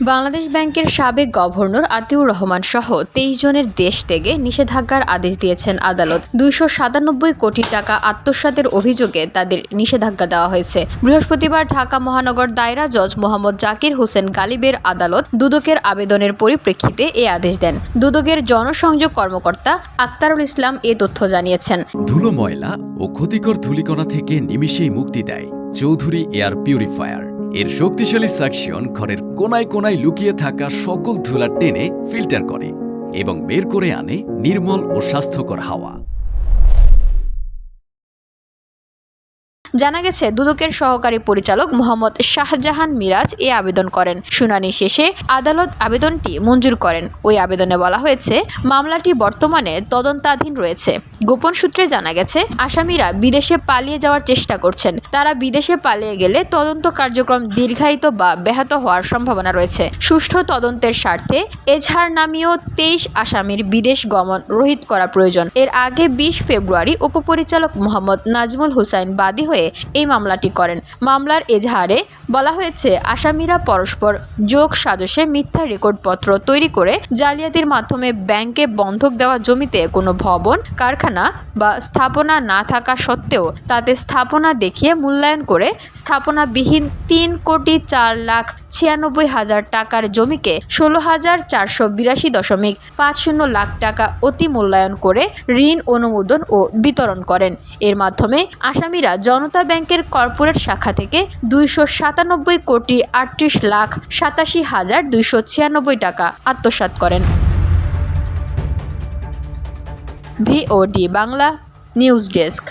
বাংলাদেশ ব্যাংকের সাবেক গভর্নর আতিউর রহমান সহ 23 জনের দেশ থেকে নিষেধাজ্ঞার আদেশ দিয়েছেন আদালত। 297 কোটি টাকা আত্মসাতের অভিযোগে তাদের নিষেধাজ্ঞা দেওয়া হয়েছে। বৃহস্পতিবার ঢাকা মহানগর দায়রা জজ মোহাম্মদ জাকির হোসেন গালিবের আদালত দুদকের আবেদনের পরিপ্রেক্ষিতে এ আদেশ দেন। দুদকের জনসংযোগ কর্মকর্তা আক্তারুল ইসলাম এ তথ্য জানিয়েছেন। ধুলো, ময়লা ও ক্ষতিকর ধূলিকণা থেকে নিমিষেই মুক্তি দেয় চৌধুরী এয়ার পিউরিফায়ার। এর শক্তিশালী সাকশন ঘরের কোনায় কোনায় লুকিয়ে থাকা সকল ধুলা টেনে ফিল্টার করে এবং বের করে আনে নির্মল ও স্বাস্থ্যকর হাওয়া। জানা গেছে, দুদকের সহকারী পরিচালক মোহাম্মদ শাহজাহান মিরাজ এ আবেদন করেন। শুনানি শেষে আদালত আবেদনটি মঞ্জুর করেন। ওই আবেদনে বলা হয়েছে, মামলাটি বর্তমানে তদন্তাধীন রয়েছে। গোপন সূত্রে জানা গেছে, আসামিরা বিদেশে পালিয়ে যাওয়ার চেষ্টা করছেন। তারা বিদেশে পালিয়ে গেলে তদন্ত কার্যক্রম দীর্ঘায়িত বা ব্যাহত হওয়ার সম্ভাবনা রয়েছে। সুষ্ঠু তদন্তের স্বার্থে এজাহার নামীয় 23 আসামির বিদেশ গমন রহিত করা প্রয়োজন। এর আগে 20 ফেব্রুয়ারি উপপরিচালক মোহাম্মদ নাজমুল হুসাইন বাদী হয়ে এই মামলাটি করেন। মামলার এজাহারে বলা হয়েছে, আসামিরা পরস্পর যোগ সাজশে মিথ্যা রেকর্ডপত্র তৈরি করে জালিয়াতির মাধ্যমে ব্যাংকে বন্ধক দেওয়া জমিতে কোনো ভবন, কারখানা বা স্থাপনা না থাকা সত্ত্বেও তাতে স্থাপনা দেখিয়ে মূল্যায়ন করে স্থাপনাবিহীন 3,04,96,000 টাকার জমিকে 16,482.50 লাখ টাকা অতি মূল্যায়ন করে ঋণ অনুমোদন ও বিতরণ করেন। এর মাধ্যমে আসামিরা জনতা ব্যাংকের কর্পোরেট শাখা থেকে 297,38,87,296 টাকা আত্মসাৎ করেন। VOD Bangla news desk.